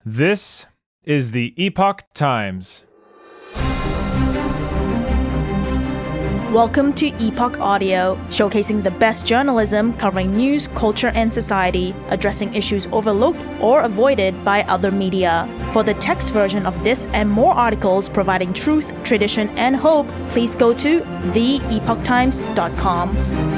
This is the Epoch Times. Welcome to Epoch Audio, showcasing the best journalism covering news, culture, and society, addressing issues overlooked or avoided by other media. For the text version of this and more articles providing truth, tradition, and hope, please go to theepochtimes.com.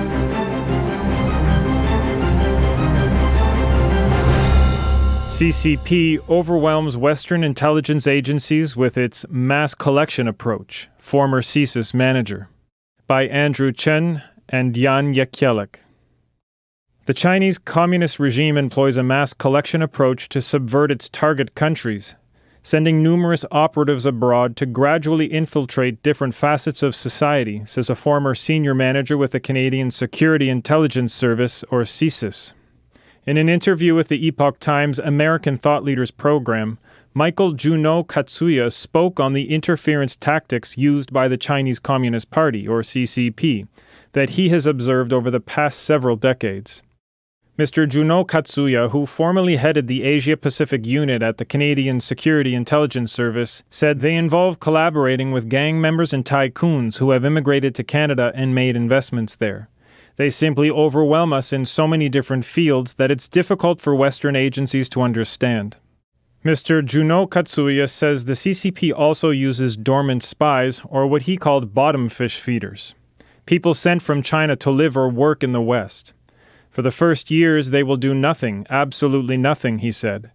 CCP overwhelms Western intelligence agencies with its mass collection approach. Former CSIS manager. By Andrew Chen and Yan Yekielek. The Chinese Communist regime employs a mass collection approach to subvert its target countries, sending numerous operatives abroad to gradually infiltrate different facets of society, says a former senior manager with the Canadian Security Intelligence Service, or CSIS. In an interview with the Epoch Times American Thought Leaders program, Michel Juneau-Katsuya spoke on the interference tactics used by the Chinese Communist Party, or CCP, that he has observed over the past several decades. Mr. Juneau-Katsuya, who formerly headed the Asia-Pacific unit at the Canadian Security Intelligence Service, said they involve collaborating with gang members and tycoons who have immigrated to Canada and made investments there. They simply overwhelm us in so many different fields that it's difficult for Western agencies to understand. Mr. Juneau-Katsuya says the CCP also uses dormant spies, or what he called bottom fish feeders, people sent from China to live or work in the West. For the first years, they will do nothing, absolutely nothing, he said.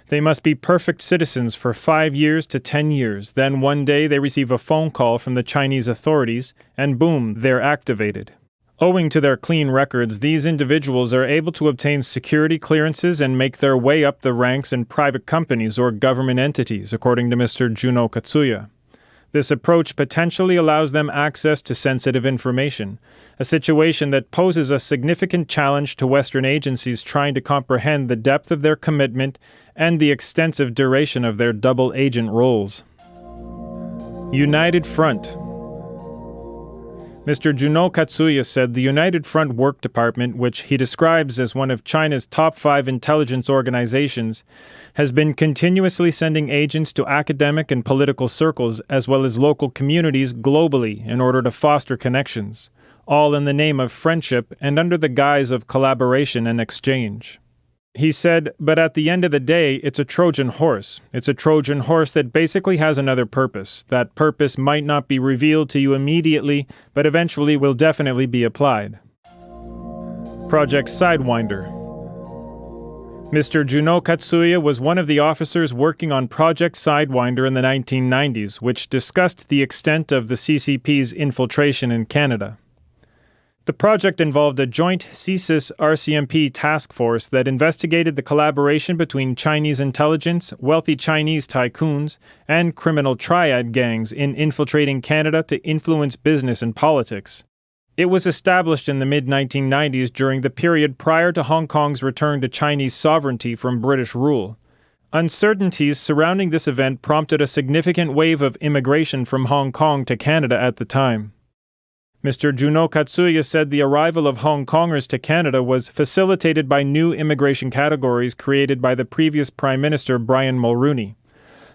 They must be perfect citizens for 5 years to 10 years. Then one day they receive a phone call from the Chinese authorities, and boom, they're activated. Owing to their clean records, these individuals are able to obtain security clearances and make their way up the ranks in private companies or government entities, according to Mr. Juneau-Katsuya. This approach potentially allows them access to sensitive information, a situation that poses a significant challenge to Western agencies trying to comprehend the depth of their commitment and the extensive duration of their double agent roles. United Front. Mr. Juneau-Katsuya said the United Front Work Department, which he describes as one of China's top 5 intelligence organizations, has been continuously sending agents to academic and political circles as well as local communities globally in order to foster connections, all in the name of friendship and under the guise of collaboration and exchange. He said, but at the end of the day, it's a Trojan horse. It's a Trojan horse that basically has another purpose. That purpose might not be revealed to you immediately, but eventually will definitely be applied. Project Sidewinder. Mr. Juneau-Katsuya was one of the officers working on Project Sidewinder in the 1990s, which discussed the extent of the CCP's infiltration in Canada. The project involved a joint CSIS-RCMP task force that investigated the collaboration between Chinese intelligence, wealthy Chinese tycoons, and criminal triad gangs in infiltrating Canada to influence business and politics. It was established in the mid-1990s during the period prior to Hong Kong's return to Chinese sovereignty from British rule. Uncertainties surrounding this event prompted a significant wave of immigration from Hong Kong to Canada at the time. Mr. Juneau-Katsuya said the arrival of Hong Kongers to Canada was facilitated by new immigration categories created by the previous Prime Minister Brian Mulroney.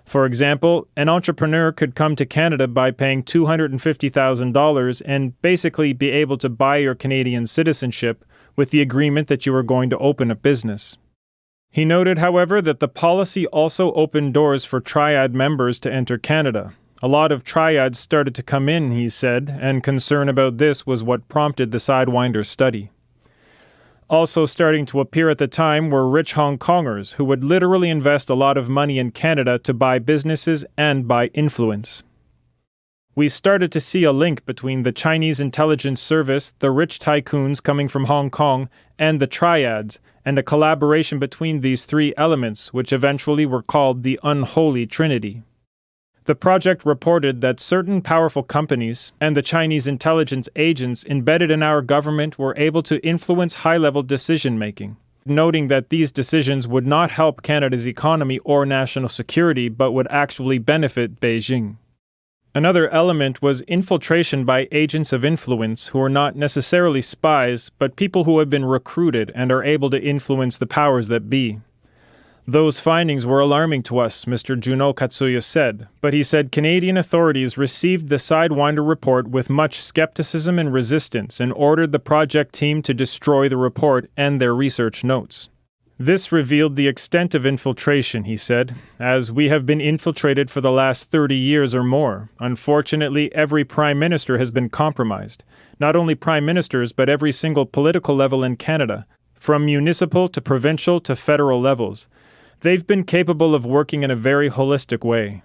For example, an entrepreneur could come to Canada by paying $250,000 and basically be able to buy your Canadian citizenship with the agreement that you were going to open a business. He noted, however, that the policy also opened doors for triad members to enter Canada. A lot of triads started to come in, he said, and concern about this was what prompted the Sidewinder study. Also starting to appear at the time were rich Hong Kongers who would literally invest a lot of money in Canada to buy businesses and buy influence. We started to see a link between the Chinese intelligence service, the rich tycoons coming from Hong Kong, and the triads, and a collaboration between these 3 elements, which eventually were called the Unholy Trinity. The project reported that certain powerful companies and the Chinese intelligence agents embedded in our government were able to influence high-level decision-making, noting that these decisions would not help Canada's economy or national security but would actually benefit Beijing. Another element was infiltration by agents of influence who are not necessarily spies, but people who have been recruited and are able to influence the powers that be. Those findings were alarming to us, Mr. Juneau-Katsuya said, but he said Canadian authorities received the Sidewinder report with much skepticism and resistance and ordered the project team to destroy the report and their research notes. This revealed the extent of infiltration, he said, as we have been infiltrated for the last 30 years or more. Unfortunately, every prime minister has been compromised. Not only prime ministers, but every single political level in Canada, from municipal to provincial to federal levels. They've been capable of working in a very holistic way.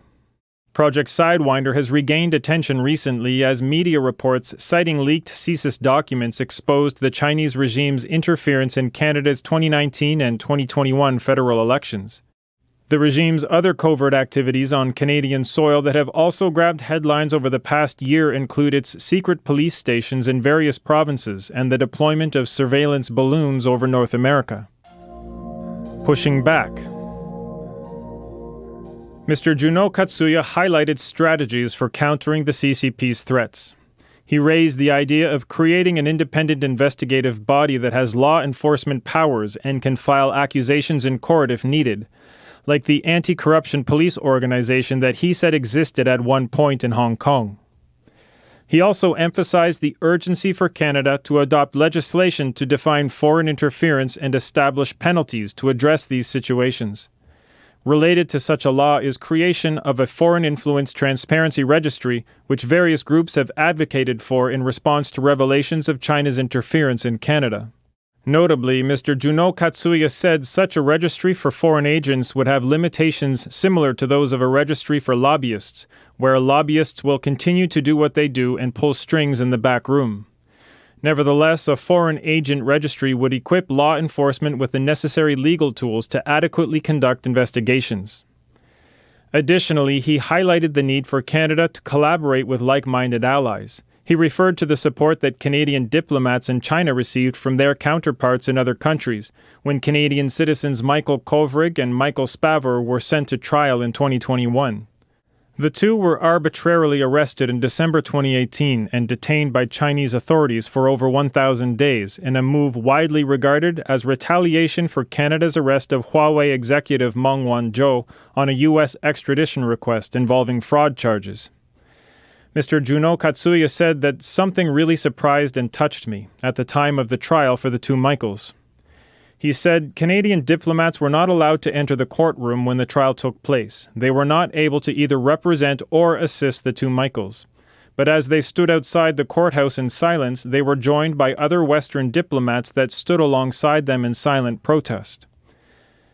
Project Sidewinder has regained attention recently as media reports citing leaked CSIS documents exposed the Chinese regime's interference in Canada's 2019 and 2021 federal elections. The regime's other covert activities on Canadian soil that have also grabbed headlines over the past year include its secret police stations in various provinces and the deployment of surveillance balloons over North America. Pushing back. Mr. Juneau-Katsuya highlighted strategies for countering the CCP's threats. He raised the idea of creating an independent investigative body that has law enforcement powers and can file accusations in court if needed, like the anti-corruption police organization that he said existed at one point in Hong Kong. He also emphasized the urgency for Canada to adopt legislation to define foreign interference and establish penalties to address these situations. Related to such a law is creation of a foreign influence transparency registry, which various groups have advocated for in response to revelations of China's interference in Canada. Notably, Mr. Juneau-Katsuya said such a registry for foreign agents would have limitations similar to those of a registry for lobbyists, where lobbyists will continue to do what they do and pull strings in the back room. Nevertheless, a foreign agent registry would equip law enforcement with the necessary legal tools to adequately conduct investigations. Additionally, he highlighted the need for Canada to collaborate with like-minded allies. He referred to the support that Canadian diplomats in China received from their counterparts in other countries when Canadian citizens Michael Kovrig and Michael Spavor were sent to trial in 2021. The two were arbitrarily arrested in December 2018 and detained by Chinese authorities for over 1,000 days in a move widely regarded as retaliation for Canada's arrest of Huawei executive Meng Wanzhou on a U.S. extradition request involving fraud charges. Mr. Juneau-Katsuya said that something really surprised and touched me at the time of the trial for the two Michaels. He said Canadian diplomats were not allowed to enter the courtroom when the trial took place. They were not able to either represent or assist the two Michaels. But as they stood outside the courthouse in silence, they were joined by other Western diplomats that stood alongside them in silent protest.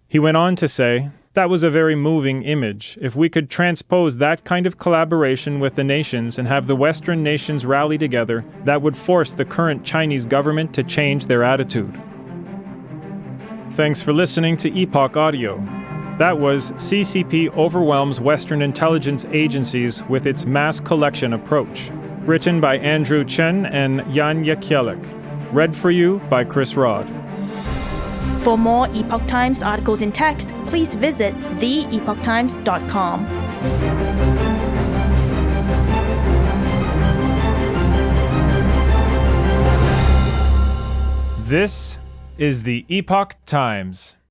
He went on to say, "That was a very moving image. If we could transpose that kind of collaboration with the nations and have the Western nations rally together, that would force the current Chinese government to change their attitude." Thanks for listening to Epoch Audio. That was CCP Overwhelms Western Intelligence Agencies with its mass collection approach. Written by Andrew Chen and Jan Jekielek. Read for you by Chris Rod. For more Epoch Times articles in text, please visit theepochtimes.com. This is the Epoch Times.